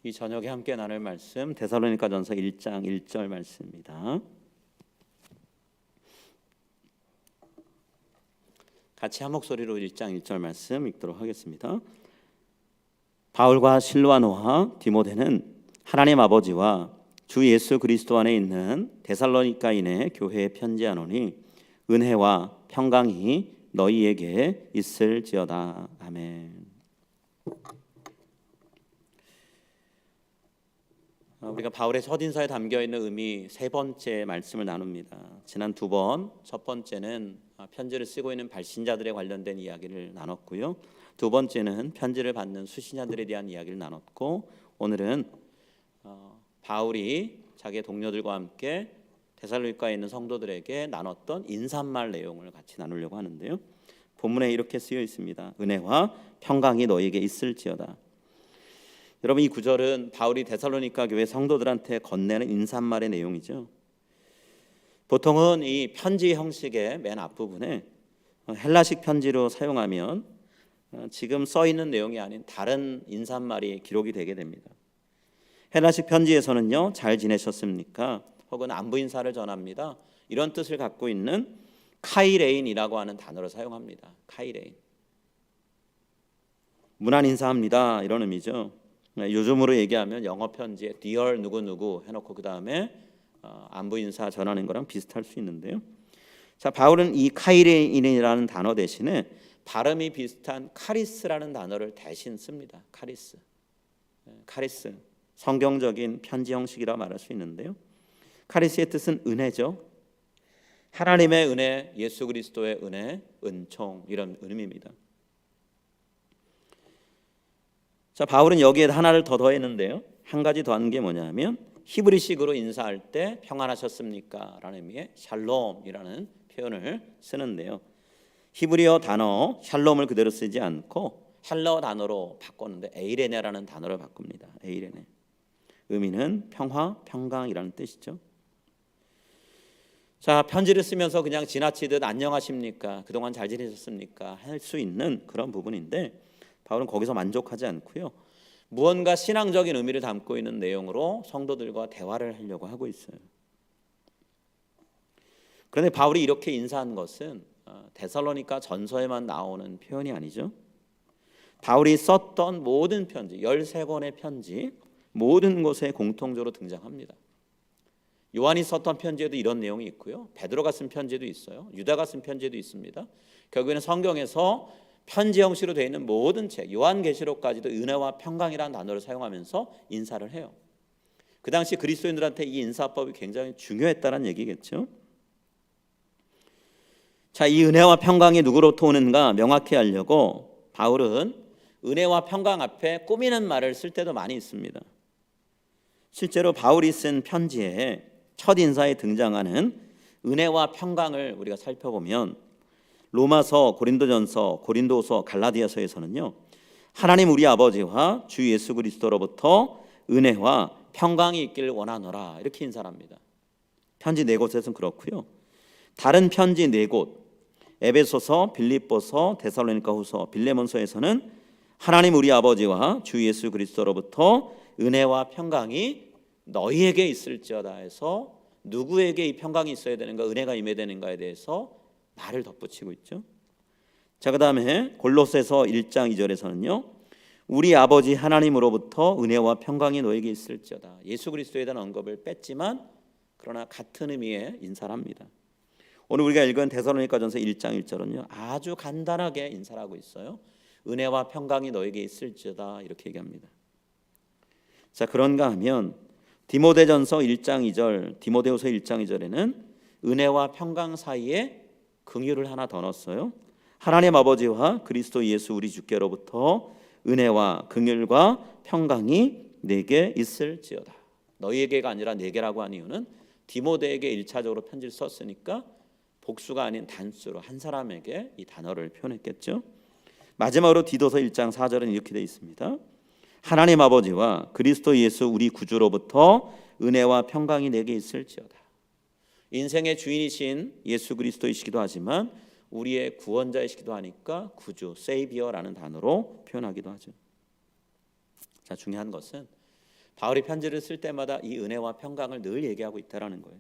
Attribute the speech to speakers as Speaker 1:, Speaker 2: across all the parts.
Speaker 1: 이 저녁에 함께 나눌 말씀 데살로니가전서 1장 1절 말씀입니다. 같이 한 목소리로 1장 1절 말씀 읽도록 하겠습니다. 바울과 실와노와 디모데는 하나님 아버지와 주 예수 그리스도 안에 있는 데살로니가인의 교회에 편지하노니 은혜와 평강이 너희에게 있을지어다. 아멘. 우리가 바울의 첫인사에 담겨있는 의미 세 번째 말씀을 나눕니다. 지난 두 번, 첫 번째는 편지를 쓰고 있는 발신자들에 관련된 이야기를 나눴고요. 두 번째는 편지를 받는 수신자들에 대한 이야기를 나눴고, 오늘은 바울이 자기의 동료들과 함께 데살로니가에 있는 성도들에게 나눴던 인사말 내용을 같이 나누려고 하는데요. 본문에 이렇게 쓰여 있습니다. 은혜와 평강이 너희에게 있을지어다. 여러분, 이 구절은 바울이 데살로니가 교회 성도들한테 건네는 인사말의 내용이죠. 보통은 이 편지 형식의 맨 앞부분에 헬라식 편지로 사용하면 지금 써 있는 내용이 아닌 다른 인사말이 기록이 되게 됩니다. 헬라식 편지에서는요, 잘 지내셨습니까? 혹은 안부 인사를 전합니다. 이런 뜻을 갖고 있는 카이레인이라고 하는 단어를 사용합니다. 카이레인. 문안 인사합니다. 이런 의미죠. 요즘으로 얘기하면 영어 편지에 Dear 누구누구 해놓고 그 다음에 안부 인사 전하는 거랑 비슷할 수 있는데요. 자, 바울은 이 카이레인이라는 단어 대신에 발음이 비슷한 카리스라는 단어를 대신 씁니다. 카리스. 성경적인 편지 형식이라 말할 수 있는데요. 카리스의 뜻은 은혜죠. 하나님의 은혜, 예수 그리스도의 은혜, 은총, 이런 의미입니다. 자, 바울은 여기에 하나를 더 더했는데요. 한 가지 더한 게 뭐냐면 히브리식으로 인사할 때 평안하셨습니까? 라는 의미의 샬롬이라는 표현을 쓰는데요. 히브리어 단어 샬롬을 그대로 쓰지 않고 헬라어 단어로 바꿨는데 에이레네라는 단어를 바꿉니다. 에이레네. 의미는 평화, 평강이라는 뜻이죠. 자, 편지를 쓰면서 그냥 지나치듯 안녕하십니까? 그동안 잘 지내셨습니까? 할 수 있는 그런 부분인데 바울은 거기서 만족하지 않고요. 무언가 신앙적인 의미를 담고 있는 내용으로 성도들과 대화를 하려고 하고 있어요. 그런데 바울이 이렇게 인사한 것은 데살로니가 전서에만 나오는 표현이 아니죠. 바울이 썼던 모든 편지, 13권의 편지, 모든 곳에 공통적으로 등장합니다. 요한이 썼던 편지에도 이런 내용이 있고요. 베드로가 쓴 편지도 있어요. 유다가 쓴 편지도 있습니다. 결국에는 성경에서 편지 형식으로 되어 있는 모든 책, 요한계시록까지도 은혜와 평강이라는 단어를 사용하면서 인사를 해요. 그 당시 그리스도인들한테 이 인사법이 굉장히 중요했다는 얘기겠죠. 자, 이 은혜와 평강이 누구로부터 오는가 명확히 알려고 바울은 은혜와 평강 앞에 꾸미는 말을 쓸 때도 많이 있습니다. 실제로 바울이 쓴 편지에 첫 인사에 등장하는 은혜와 평강을 우리가 살펴보면 로마서, 고린도전서, 고린도서, 갈라디아서에서는요, 하나님 우리 아버지와 주 예수 그리스도로부터 은혜와 평강이 있기를 원하노라 이렇게 인사를 합니다. 편지 네 곳에서는 그렇고요. 다른 편지 네 곳, 에베소서, 빌립보서, 데살로니가후서, 빌레몬서에서는 하나님 우리 아버지와 주 예수 그리스도로부터 은혜와 평강이 너희에게 있을지어다 해서 누구에게 이 평강이 있어야 되는가, 은혜가 임해야 되는가에 대해서 말을 덧붙이고 있죠. 자, 그 다음에 골로새서 1장 2절에서는요, 우리 아버지 하나님으로부터 은혜와 평강이 너에게 있을지어다. 예수 그리스도에 대한 언급을 뺐지만 그러나 같은 의미의 인사를 합니다. 오늘 우리가 읽은 데살로니가전서 1장 1절은요, 아주 간단하게 인사를 하고 있어요. 은혜와 평강이 너에게 있을지어다 이렇게 얘기합니다. 자, 그런가 하면 디모데전서 1장 2절, 디모데후서 1장 2절에는 은혜와 평강 사이에 긍휼을 하나 더 넣었어요. 하나님 아버지와 그리스도 예수 우리 주께로부터 은혜와 긍휼과 평강이 내게 있을지어다. 너희에게가 아니라 내게라고 한 이유는 디모데에게 1차적으로 편지를 썼으니까 복수가 아닌 단수로 한 사람에게 이 단어를 표현했겠죠. 마지막으로 디도서 1장 4절은 이렇게 되어 있습니다. 하나님 아버지와 그리스도 예수 우리 구주로부터 은혜와 평강이 내게 있을지어다. 인생의 주인이신 예수 그리스도이시기도 하지만 우리의 구원자이시기도 하니까 구주, 세이비어라는 단어로 표현하기도 하죠. 자, 중요한 것은 바울이 편지를 쓸 때마다 이 은혜와 평강을 늘 얘기하고 있다라는 거예요.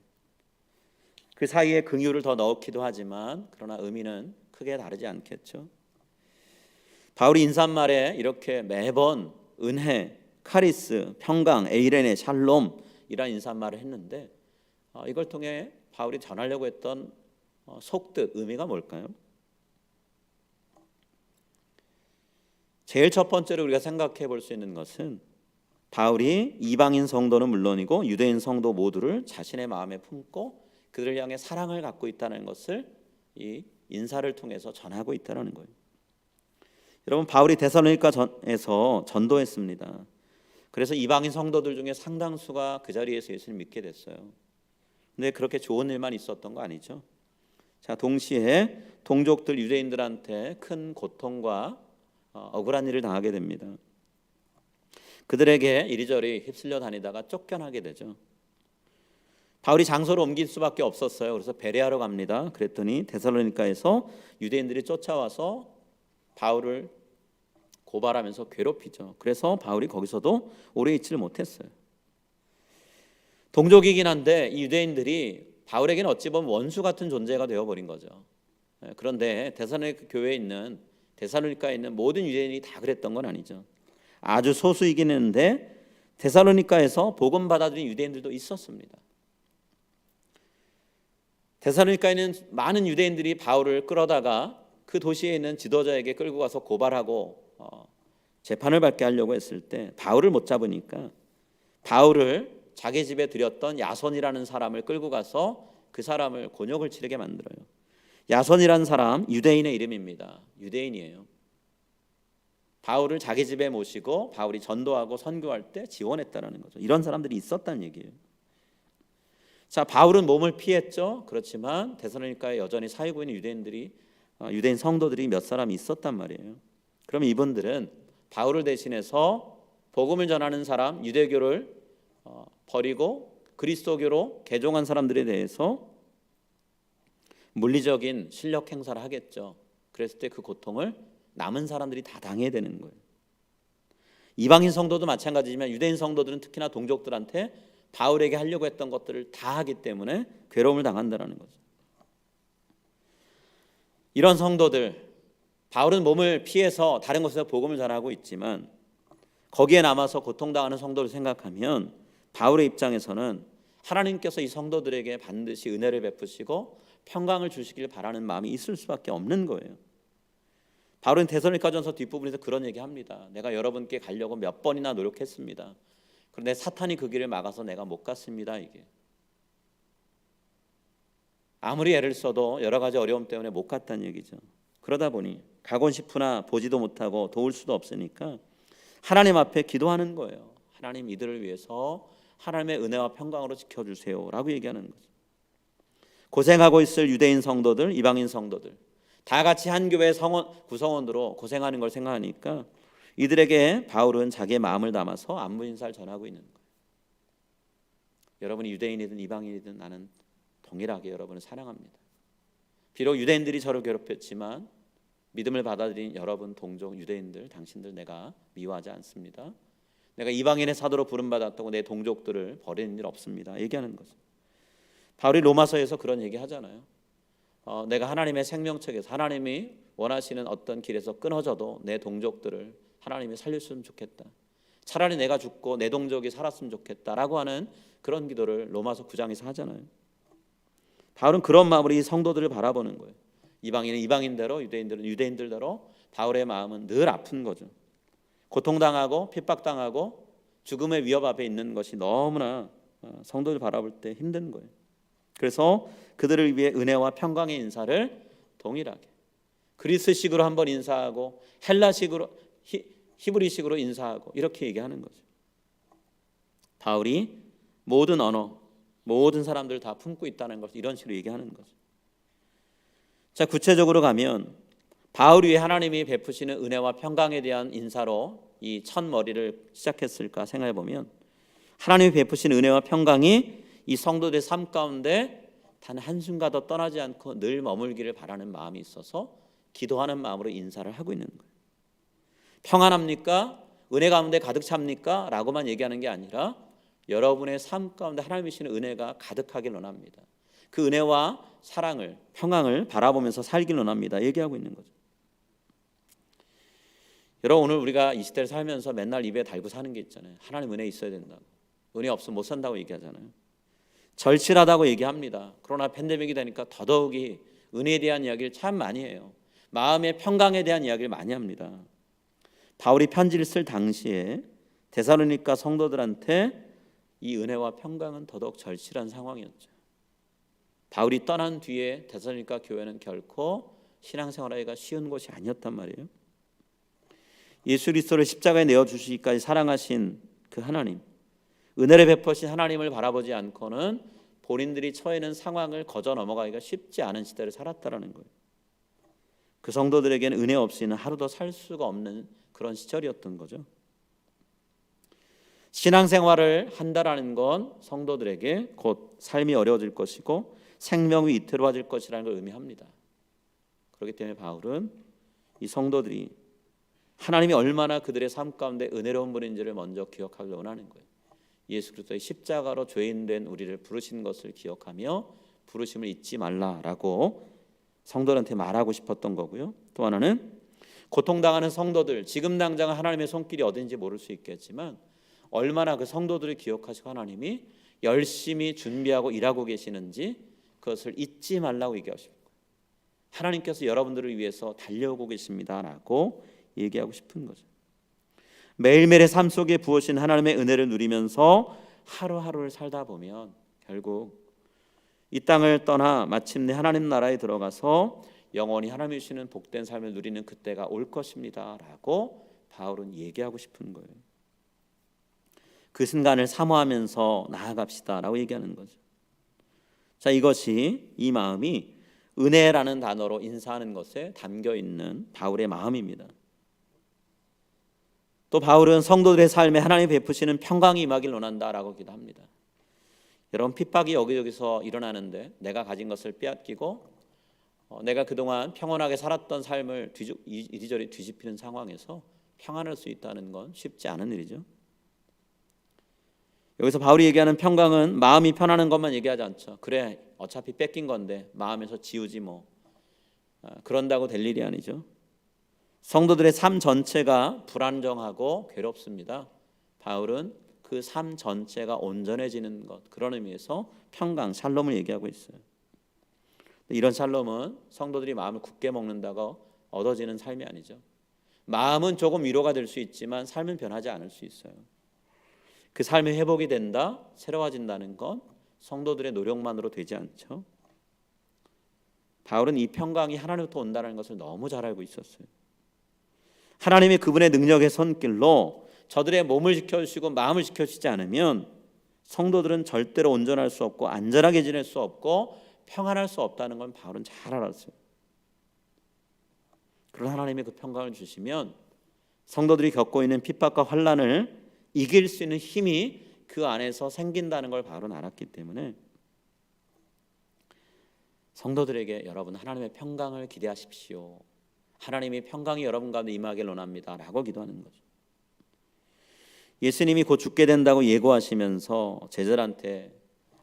Speaker 1: 그 사이에 긍휼을 더 넣기도 하지만 그러나 의미는 크게 다르지 않겠죠. 바울이 인사말에 이렇게 매번 은혜, 카리스, 평강, 에이레네, 샬롬 이란 인사말을 했는데 이걸 통해 바울이 전하려고 했던 속뜻, 의미가 뭘까요? 제일 첫 번째로 우리가 생각해 볼 수 있는 것은 바울이 이방인 성도는 물론이고 유대인 성도 모두를 자신의 마음에 품고 그들을 향해 사랑을 갖고 있다는 것을 이 인사를 통해서 전하고 있다는 거예요. 여러분, 바울이 데살로니가에서 전도했습니다. 그래서 이방인 성도들 중에 상당수가 그 자리에서 예수를 믿게 됐어요. 근데 그렇게 좋은 일만 있었던 거 아니죠. 자, 동시에 동족들 유대인들한테 큰 고통과 억울한 일을 당하게 됩니다. 그들에게 이리저리 휩쓸려 다니다가 쫓겨나게 되죠. 바울이 장소를 옮길 수밖에 없었어요. 그래서 베레아로 갑니다. 그랬더니 데살로니가에서 유대인들이 쫓아와서 바울을 고발하면서 괴롭히죠. 그래서 바울이 거기서도 오래 있지를 못했어요. 동족이긴 한데 이 유대인들이 바울에게는 어찌 보면 원수 같은 존재가 되어버린 거죠. 그런데 데살로니가 교회에 있는 데살로니가에 있는 모든 유대인이 다 그랬던 건 아니죠. 아주 소수이긴 했는데 데살로니가에서 복음 받아들인 유대인들도 있었습니다. 데살로니가에 있는 많은 유대인들이 바울을 끌어다가 그 도시에 있는 지도자에게 끌고 가서 고발하고 재판을 받게 하려고 했을 때 바울을 못 잡으니까 바울을 자기 집에 들였던 야손이라는 사람을 끌고 가서 그 사람을 곤욕을 치르게 만들어요. 야손이라는 사람 유대인의 이름입니다. 유대인이에요. 바울을 자기 집에 모시고 바울이 전도하고 선교할 때 지원했다라는 거죠. 이런 사람들이 있었다는 얘기예요. 자, 바울은 몸을 피했죠. 그렇지만 데살로니가에 여전히 살고 있는 유대인 성도들이 몇 사람이 있었단 말이에요. 그럼 이분들은 바울을 대신해서 복음을 전하는 사람, 유대교를 버리고 그리스도교로 개종한 사람들에 대해서 물리적인 실력 행사를 하겠죠. 그랬을 때 그 고통을 남은 사람들이 다 당해야 되는 거예요. 이방인 성도도 마찬가지지만 유대인 성도들은 특히나 동족들한테 바울에게 하려고 했던 것들을 다 하기 때문에 괴로움을 당한다는 거죠. 이런 성도들, 바울은 몸을 피해서 다른 곳에서 복음을 전하고 있지만 거기에 남아서 고통당하는 성도를 생각하면 바울의 입장에서는 하나님께서 이 성도들에게 반드시 은혜를 베푸시고 평강을 주시길 바라는 마음이 있을 수밖에 없는 거예요. 바울은 데살로니가전서 뒷부분에서 그런 얘기합니다. 내가 여러분께 가려고 몇 번이나 노력했습니다. 그런데 사탄이 그 길을 막아서 내가 못 갔습니다. 이게 아무리 애를 써도 여러 가지 어려움 때문에 못 갔다는 얘기죠. 그러다 보니 가곤 싶으나 보지도 못하고 도울 수도 없으니까 하나님 앞에 기도하는 거예요. 하나님, 이들을 위해서 하나님의 은혜와 평강으로 지켜주세요 라고 얘기하는 거죠. 고생하고 있을 유대인 성도들, 이방인 성도들 다 같이 한 교회 구성원으로 고생하는 걸 생각하니까 이들에게 바울은 자기의 마음을 담아서 안부 인사를 전하고 있는 거예요. 여러분이 유대인이든 이방인이든 나는 동일하게 여러분을 사랑합니다. 비록 유대인들이 저를 괴롭혔지만 믿음을 받아들인 여러분 동족 유대인들, 당신들 내가 미워하지 않습니다. 내가 이방인의 사도로 부름받았다고 내 동족들을 버리는 일 없습니다. 얘기하는 거죠. 바울이 로마서에서 그런 얘기 하잖아요. 내가 하나님의 생명책에서 하나님이 원하시는 어떤 길에서 끊어져도 내 동족들을 하나님이 살렸으면 좋겠다. 차라리 내가 죽고 내 동족이 살았으면 좋겠다라고 하는 그런 기도를 로마서 9장에서 하잖아요. 바울은 그런 마음으로 이 성도들을 바라보는 거예요. 이방인은 이방인대로, 유대인들은 유대인들대로 바울의 마음은 늘 아픈 거죠. 고통당하고 핍박당하고 죽음의 위협 앞에 있는 것이 너무나 성도를 바라볼 때 힘든 거예요. 그래서 그들을 위해 은혜와 평강의 인사를 동일하게 그리스식으로 한번 인사하고 헬라식으로 히브리식으로 인사하고 이렇게 얘기하는 거죠. 바울이 모든 언어, 모든 사람들 다 품고 있다는 것을 이런 식으로 얘기하는 거죠. 자, 구체적으로 가면 바울 위에 하나님이 베푸시는 은혜와 평강에 대한 인사로 이 첫 머리를 시작했을까 생각해 보면 하나님이 베푸시는 은혜와 평강이 이 성도들의 삶 가운데 단 한순간도 떠나지 않고 늘 머물기를 바라는 마음이 있어서 기도하는 마음으로 인사를 하고 있는 거예요. 평안합니까? 은혜 가운데 가득 찹니까? 라고만 얘기하는 게 아니라 여러분의 삶 가운데 하나님이 주시는 은혜가 가득하길 원합니다. 그 은혜와 사랑을, 평강을 바라보면서 살길 원합니다. 얘기하고 있는 거죠. 여러분, 오늘 우리가 이 시대를 살면서 맨날 입에 달고 사는 게 있잖아요. 하나님 은혜 있어야 된다고. 은혜 없으면 못 산다고 얘기하잖아요. 절실하다고 얘기합니다. 그러나 팬데믹이 되니까 더더욱이 은혜에 대한 이야기를 참 많이 해요. 마음의 평강에 대한 이야기를 많이 합니다. 바울이 편지를 쓸 당시에 데살로니가 성도들한테 이 은혜와 평강은 더더욱 절실한 상황이었죠. 바울이 떠난 뒤에 데살로니가 교회는 결코 신앙생활하기가 쉬운 곳이 아니었단 말이에요. 예수 그리스도를 십자가에 내어주시기까지 사랑하신 그 하나님, 은혜를 베푸신 하나님을 바라보지 않고는 본인들이 처해 있는 상황을 거저 넘어가기가 쉽지 않은 시대를 살았다라는 거예요. 그 성도들에게는 은혜 없이는 하루도 살 수가 없는 그런 시절이었던 거죠. 신앙생활을 한다라는 건 성도들에게 곧 삶이 어려워질 것이고 생명이 위태로워질 것이라는 걸 의미합니다. 그렇기 때문에 바울은 이 성도들이 하나님이 얼마나 그들의 삶 가운데 은혜로운 분인지를 먼저 기억하길 원하는 거예요. 예수 그리스도의 십자가로 죄인된 우리를 부르신 것을 기억하며 부르심을 잊지 말라라고 성도들한테 말하고 싶었던 거고요. 또 하나는 고통당하는 성도들, 지금 당장 하나님의 손길이 어딘지 모를 수 있겠지만 얼마나 그 성도들을 기억하시고 하나님이 열심히 준비하고 일하고 계시는지 그것을 잊지 말라고 얘기하시고 하나님께서 여러분들을 위해서 달려오고 계십니다라고 얘기하고 싶은 거죠. 매일매일의 삶 속에 부어진 하나님의 은혜를 누리면서 하루하루를 살다 보면 결국 이 땅을 떠나 마침내 하나님 나라에 들어가서 영원히 하나님이 주시는 복된 삶을 누리는 그때가 올 것입니다 라고 바울은 얘기하고 싶은 거예요. 그 순간을 사모하면서 나아갑시다 라고 얘기하는 거죠. 자, 이것이 이 마음이 은혜라는 단어로 인사하는 것에 담겨있는 바울의 마음입니다. 또 바울은 성도들의 삶에 하나님이 베푸시는 평강이 임하길 원한다라고 기도합니다. 여러분, 핍박이 여기저기서 일어나는데 내가 가진 것을 빼앗기고 내가 그동안 평온하게 살았던 삶을 이리저리 뒤집히는 상황에서 평안할 수 있다는 건 쉽지 않은 일이죠. 여기서 바울이 얘기하는 평강은 마음이 편안한 것만 얘기하지 않죠. 그래, 어차피 뺏긴 건데 마음에서 지우지 뭐. 그런다고 될 일이 아니죠. 성도들의 삶 전체가 불안정하고 괴롭습니다. 바울은 그 삶 전체가 온전해지는 것, 그런 의미에서 평강, 샬롬을 얘기하고 있어요. 이런 샬롬은 성도들이 마음을 굳게 먹는다고 얻어지는 삶이 아니죠. 마음은 조금 위로가 될 수 있지만 삶은 변하지 않을 수 있어요. 그 삶이 회복이 된다, 새로워진다는 건 성도들의 노력만으로 되지 않죠. 바울은 이 평강이 하나님부터 온다는 것을 너무 잘 알고 있었어요. 하나님이 그분의 능력의 손길로 저들의 몸을 지켜주시고 마음을 지켜주시지 않으면 성도들은 절대로 온전할 수 없고 안전하게 지낼 수 없고 평안할 수 없다는 건 바울은 잘 알았어요. 그런 하나님이 그 평강을 주시면 성도들이 겪고 있는 핍박과 환난을 이길 수 있는 힘이 그 안에서 생긴다는 걸 바울은 알았기 때문에 성도들에게 여러분 하나님의 평강을 기대하십시오. 하나님이 평강이 여러분 가운데 임하길 원합니다 라고 기도하는 거죠. 예수님이 곧 죽게 된다고 예고하시면서 제자들한테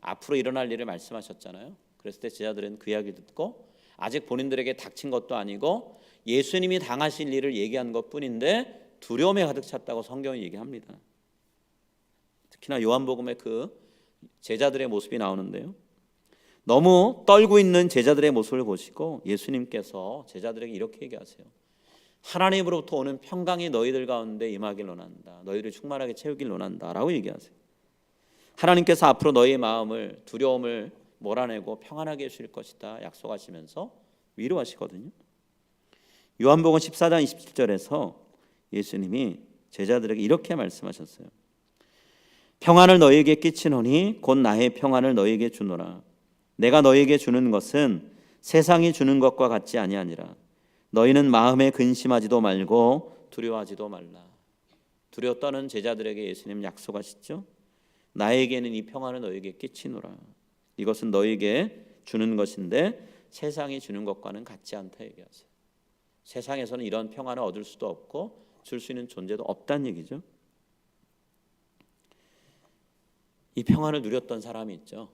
Speaker 1: 앞으로 일어날 일을 말씀하셨잖아요. 그랬을 때 제자들은 그 이야기 듣고 아직 본인들에게 닥친 것도 아니고 예수님이 당하실 일을 얘기한 것뿐인데 두려움에 가득 찼다고 성경이 얘기합니다. 특히나 요한복음에 그 제자들의 모습이 나오는데요. 너무 떨고 있는 제자들의 모습을 보시고 예수님께서 제자들에게 이렇게 얘기하세요. 하나님으로부터 오는 평강이 너희들 가운데 임하길 원한다. 너희를 충만하게 채우길 원한다 라고 얘기하세요. 하나님께서 앞으로 너희의 마음을 두려움을 몰아내고 평안하게 해주실 것이다 약속하시면서 위로하시거든요. 요한복음 14장 27절에서 예수님이 제자들에게 이렇게 말씀하셨어요. 평안을 너희에게 끼치노니 곧 나의 평안을 너희에게 주노라. 내가 너희에게 주는 것은 세상이 주는 것과 같지 아니하니라. 너희는 마음에 근심하지도 말고 두려워하지도 말라. 두려워 떠는 제자들에게 예수님 약속하시죠. 나에게는 이 평안을 너희에게 끼치노라. 이것은 너희에게 주는 것인데 세상이 주는 것과는 같지 않다 얘기하세요. 세상에서는 이런 평안을 얻을 수도 없고 줄 수 있는 존재도 없다는 얘기죠. 이 평안을 누렸던 사람이 있죠.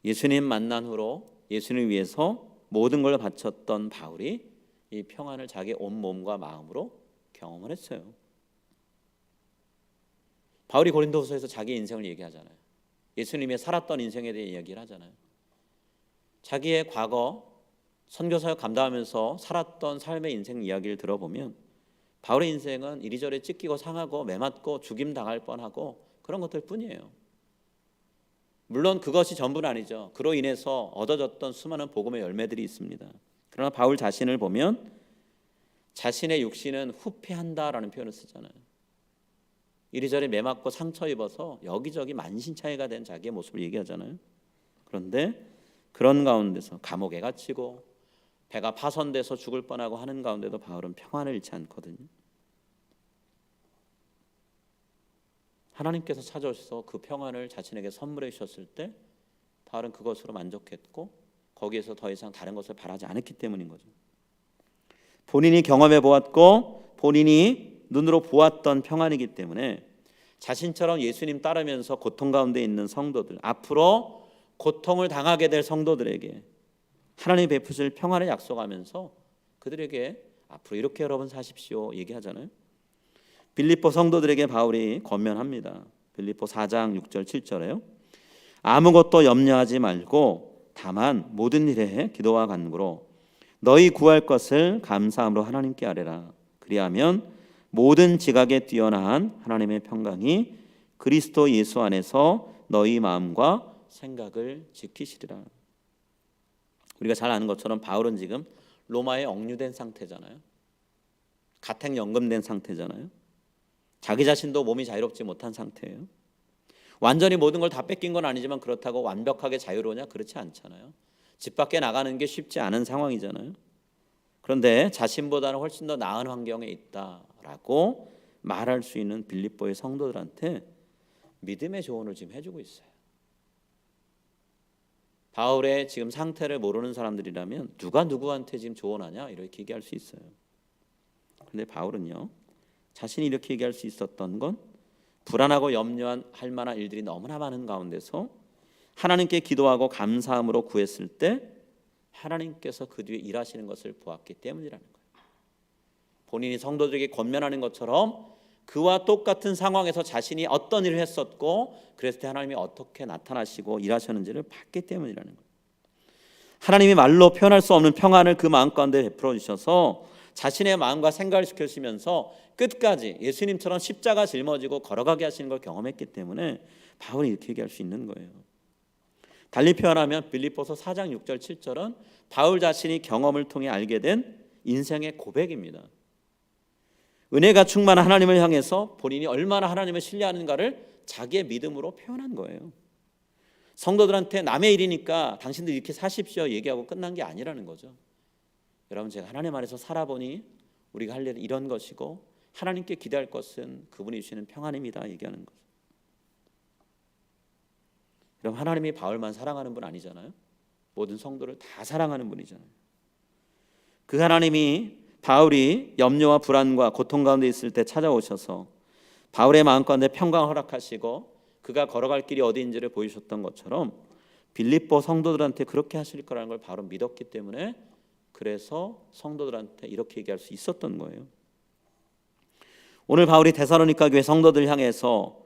Speaker 1: 예수님 만난 후로 예수님을 위해서 모든 걸 바쳤던 바울이 이 평안을 자기 온 몸과 마음으로 경험을 했어요. 바울이 고린도후서에서 자기 인생을 얘기하잖아요. 예수님의 살았던 인생에 대해 이야기를 하잖아요. 자기의 과거 선교사역 감당하면서 살았던 삶의 인생 이야기를 들어보면 바울의 인생은 이리저리 찢기고 상하고 매맞고 죽임당할 뻔하고 그런 것들 뿐이에요. 물론 그것이 전부는 아니죠. 그로 인해서 얻어졌던 수많은 복음의 열매들이 있습니다. 그러나 바울 자신을 보면 자신의 육신은 후패한다라는 표현을 쓰잖아요. 이리저리 매맞고 상처 입어서 여기저기 만신창이가 된 자기의 모습을 얘기하잖아요. 그런데 그런 가운데서 감옥에 갇히고 배가 파손돼서 죽을 뻔하고 하는 가운데도 바울은 평안을 잃지 않거든요. 하나님께서 찾아오셔서 그 평안을 자신에게 선물해 주셨을 때 바울은 그것으로 만족했고 거기에서 더 이상 다른 것을 바라지 않았기 때문인 거죠. 본인이 경험해 보았고 본인이 눈으로 보았던 평안이기 때문에 자신처럼 예수님 따르면서 고통 가운데 있는 성도들, 앞으로 고통을 당하게 될 성도들에게 하나님이 베푸실 평안을 약속하면서 그들에게 앞으로 이렇게 여러분 사십시오 얘기하잖아요. 빌립보 성도들에게 바울이 권면합니다. 빌립보 4장 6절 7절에요. 아무것도 염려하지 말고 다만 모든 일에 기도와 간구로 너희 구할 것을 감사함으로 하나님께 아뢰라. 그리하면 모든 지각에 뛰어난 하나님의 평강이 그리스도 예수 안에서 너희 마음과 생각을 지키시리라. 우리가 잘 아는 것처럼 바울은 지금 로마에 억류된 상태잖아요. 가택 연금된 상태잖아요. 자기 자신도 몸이 자유롭지 못한 상태예요. 완전히 모든 걸 다 뺏긴 건 아니지만 그렇다고 완벽하게 자유로우냐? 그렇지 않잖아요. 집 밖에 나가는 게 쉽지 않은 상황이잖아요. 그런데 자신보다는 훨씬 더 나은 환경에 있다라고 말할 수 있는 빌립보의 성도들한테 믿음의 조언을 지금 해주고 있어요. 바울의 지금 상태를 모르는 사람들이라면 누가 누구한테 지금 조언하냐 이렇게 얘기할 수 있어요. 그런데 바울은요, 자신이 이렇게 얘기할 수 있었던 건 불안하고 염려할 만한 일들이 너무나 많은 가운데서 하나님께 기도하고 감사함으로 구했을 때 하나님께서 그 뒤에 일하시는 것을 보았기 때문이라는 거예요. 본인이 성도들에게 권면하는 것처럼 그와 똑같은 상황에서 자신이 어떤 일을 했었고 그랬을 때 하나님이 어떻게 나타나시고 일하셨는지를 봤기 때문이라는 거예요. 하나님이 말로 표현할 수 없는 평안을 그 마음 가운데 베풀어 주셔서 자신의 마음과 생각을 지켜주시면서 끝까지 예수님처럼 십자가 짊어지고 걸어가게 하시는 걸 경험했기 때문에 바울이 이렇게 얘기할 수 있는 거예요. 달리 표현하면 빌립보서 4장 6절 7절은 바울 자신이 경험을 통해 알게 된 인생의 고백입니다. 은혜가 충만한 하나님을 향해서 본인이 얼마나 하나님을 신뢰하는가를 자기의 믿음으로 표현한 거예요. 성도들한테 남의 일이니까 당신들 이렇게 사십시오 얘기하고 끝난 게 아니라는 거죠. 여러분, 제가 하나님 안에서 살아보니 우리가 할 일은 이런 것이고 하나님께 기대할 것은 그분이 주시는 평안입니다 얘기하는 거죠. 여러분, 하나님이 바울만 사랑하는 분 아니잖아요. 모든 성도를 다 사랑하는 분이잖아요. 그 하나님이 바울이 염려와 불안과 고통 가운데 있을 때 찾아오셔서 바울의 마음 가운데 평강을 허락하시고 그가 걸어갈 길이 어디인지를 보여주셨던 것처럼 빌립보 성도들한테 그렇게 하실 거라는 걸 바울은 믿었기 때문에 그래서 성도들한테 이렇게 얘기할 수 있었던 거예요. 오늘 바울이 데살로니가 교회 성도들 향해서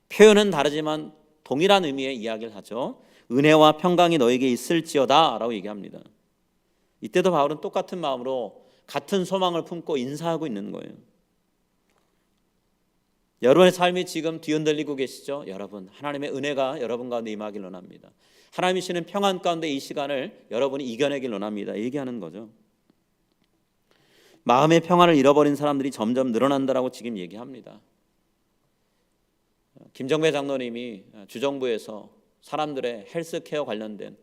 Speaker 1: 표현은 다르지만 동일한 의미의 이야기를 하죠. 은혜와 평강이 너에게 있을지어다 라고 얘기합니다. 이때도 바울은 똑같은 마음으로 같은 소망을 품고 인사하고 있는 거예요. 여러분의 삶이 지금 뒤흔들리고 계시죠? 여러분, 하나님의 은혜가 여러분 가운데 임하길 원합니다. 하나님이 주시는 평안 가운데 이 시간을 여러분이 이겨내길 원합니다 얘기하는 거죠. 마음의 평안을 잃어버린 사람들이 점점 늘어난다라고 지금 얘기합니다. 김정배 장로님이 주정부에서 사람들의 헬스케어 관련된,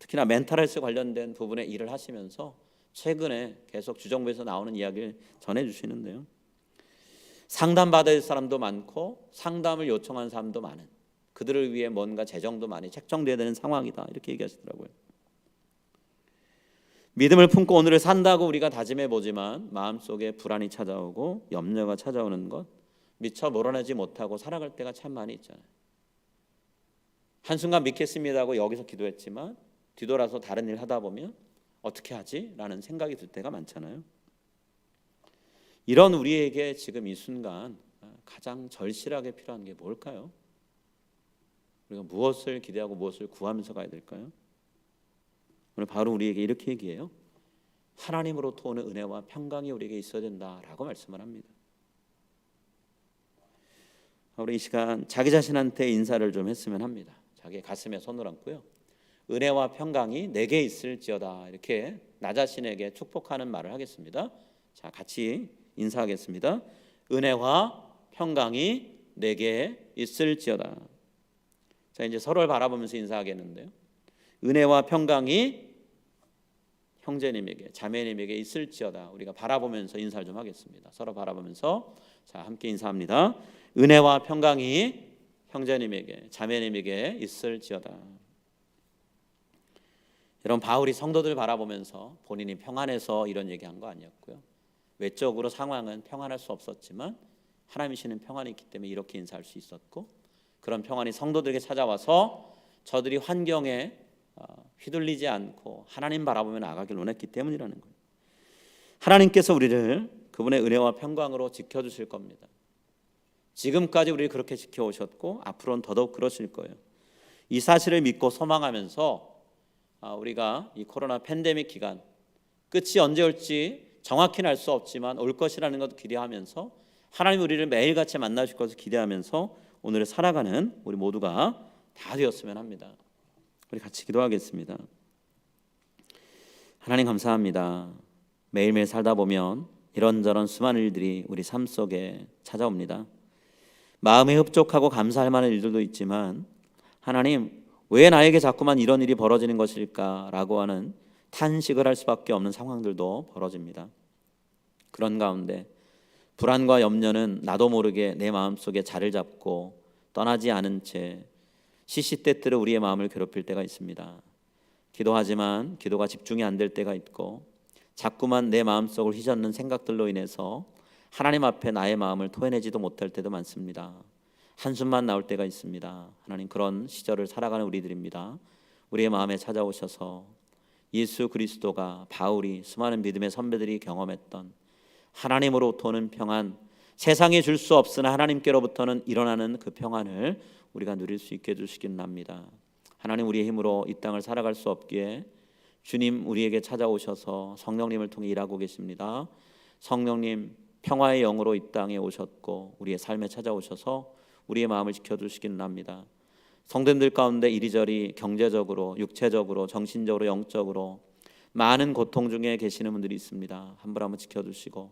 Speaker 1: 특히나 멘탈 헬스 관련된 부분에 일을 하시면서 최근에 계속 주정부에서 나오는 이야기를 전해주시는데요. 상담받을 사람도 많고 상담을 요청한 사람도 많은, 그들을 위해 뭔가 재정도 많이 책정돼야 되는 상황이다 이렇게 얘기하시더라고요. 믿음을 품고 오늘을 산다고 우리가 다짐해 보지만 마음속에 불안이 찾아오고 염려가 찾아오는 것, 미처 몰아내지 못하고 살아갈 때가 참 많이 있잖아요. 한순간 믿겠습니다 하고 여기서 기도했지만 뒤돌아서 다른 일 하다 보면 어떻게 하지? 라는 생각이 들 때가 많잖아요. 이런 우리에게 지금 이 순간 가장 절실하게 필요한 게 뭘까요? 우리가 무엇을 기대하고 무엇을 구하면서 가야 될까요? 오늘 바로 우리에게 이렇게 얘기해요. 하나님으로부터 오는 은혜와 평강이 우리에게 있어야 된다라고 말씀을 합니다. 우리 이 시간 자기 자신한테 인사를 좀 했으면 합니다. 자기 가슴에 손을 얹고요. 은혜와 평강이 내게 있을지어다, 이렇게 나 자신에게 축복하는 말을 하겠습니다. 자, 같이 인사하겠습니다. 은혜와 평강이 내게 있을지어다. 자, 이제 서로를 바라보면서 인사하겠는데요. 은혜와 평강이 형제님에게, 자매님에게 있을지어다. 우리가 바라보면서 인사를 좀 하겠습니다. 서로 바라보면서 자, 함께 인사합니다. 은혜와 평강이 형제님에게, 자매님에게 있을지어다. 여러분, 바울이 성도들 바라보면서 본인이 평안해서 이런 얘기한 거 아니었고요. 외적으로 상황은 평안할 수 없었지만 하나님이시는 평안이 있기 때문에 이렇게 인사할 수 있었고, 그런 평안이 성도들에게 찾아와서 저들이 환경에 휘둘리지 않고 하나님 바라보며 나아가길 원했기 때문이라는 거예요. 하나님께서 우리를 그분의 은혜와 평강으로 지켜주실 겁니다. 지금까지 우리를 그렇게 지켜오셨고 앞으로는 더더욱 그러실 거예요. 이 사실을 믿고 소망하면서 우리가 이 코로나 팬데믹 기간, 끝이 언제 올지 정확히는 알 수 없지만 올 것이라는 것도 기대하면서 하나님 우리를 매일같이 만나실 것을 기대하면서 오늘을 살아가는 우리 모두가 다 되었으면 합니다. 우리 같이 기도하겠습니다. 하나님 감사합니다. 매일매일 살다 보면 이런저런 수많은 일들이 우리 삶 속에 찾아옵니다. 마음에 흡족하고 감사할 만한 일들도 있지만 하나님, 왜 나에게 자꾸만 이런 일이 벌어지는 것일까라고 하는 탄식을 할 수밖에 없는 상황들도 벌어집니다. 그런 가운데 불안과 염려는 나도 모르게 내 마음속에 자리를 잡고 떠나지 않은 채 시시때때로 우리의 마음을 괴롭힐 때가 있습니다. 기도하지만 기도가 집중이 안 될 때가 있고 자꾸만 내 마음속을 휘젓는 생각들로 인해서 하나님 앞에 나의 마음을 토해내지도 못할 때도 많습니다. 한숨만 나올 때가 있습니다. 하나님, 그런 시절을 살아가는 우리들입니다. 우리의 마음에 찾아오셔서 예수 그리스도가, 바울이, 수많은 믿음의 선배들이 경험했던 하나님으로부터 오는 평안, 세상에 줄 수 없으나 하나님께로부터는 일어나는 그 평안을 우리가 누릴 수 있게 해주시긴 합니다. 하나님, 우리의 힘으로 이 땅을 살아갈 수 없기에 주님 우리에게 찾아오셔서 성령님을 통해 일하고 계십니다. 성령님, 평화의 영으로 이 땅에 오셨고 우리의 삶에 찾아오셔서 우리의 마음을 지켜주시기는 합니다. 성도님들 가운데 이리저리 경제적으로, 육체적으로, 정신적으로, 영적으로 많은 고통 중에 계시는 분들이 있습니다. 한 분 한 분 지켜주시고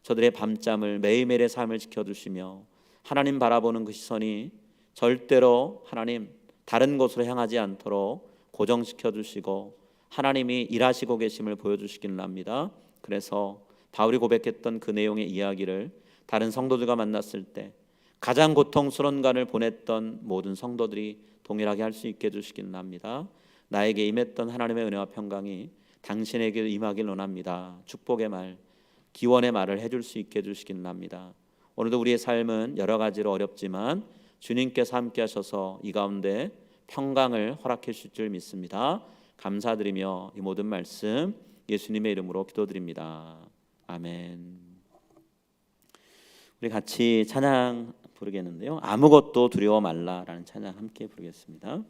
Speaker 1: 저들의 밤잠을, 매일매일의 삶을 지켜주시며 하나님 바라보는 그 시선이 절대로 하나님 다른 곳으로 향하지 않도록 고정시켜 주시고 하나님이 일하시고 계심을 보여주시기는 합니다. 그래서 바울이 고백했던 그 내용의 이야기를 다른 성도들과 만났을 때 가장 고통스러운 간을 보냈던 모든 성도들이 동일하게 할 수 있게 해주시기는 합니다. 나에게 임했던 하나님의 은혜와 평강이 당신에게 임하길 원합니다. 축복의 말, 기원의 말을 해줄 수 있게 해주시기는 합니다. 오늘도 우리의 삶은 여러 가지로 어렵지만 주님께서 함께 하셔서 이 가운데 평강을 허락해 주실 줄 믿습니다. 감사드리며 이 모든 말씀 예수님의 이름으로 기도드립니다. 아멘. 우리 같이 찬양 부르겠는데요. 아무것도 두려워 말라라는 찬양 함께 부르겠습니다.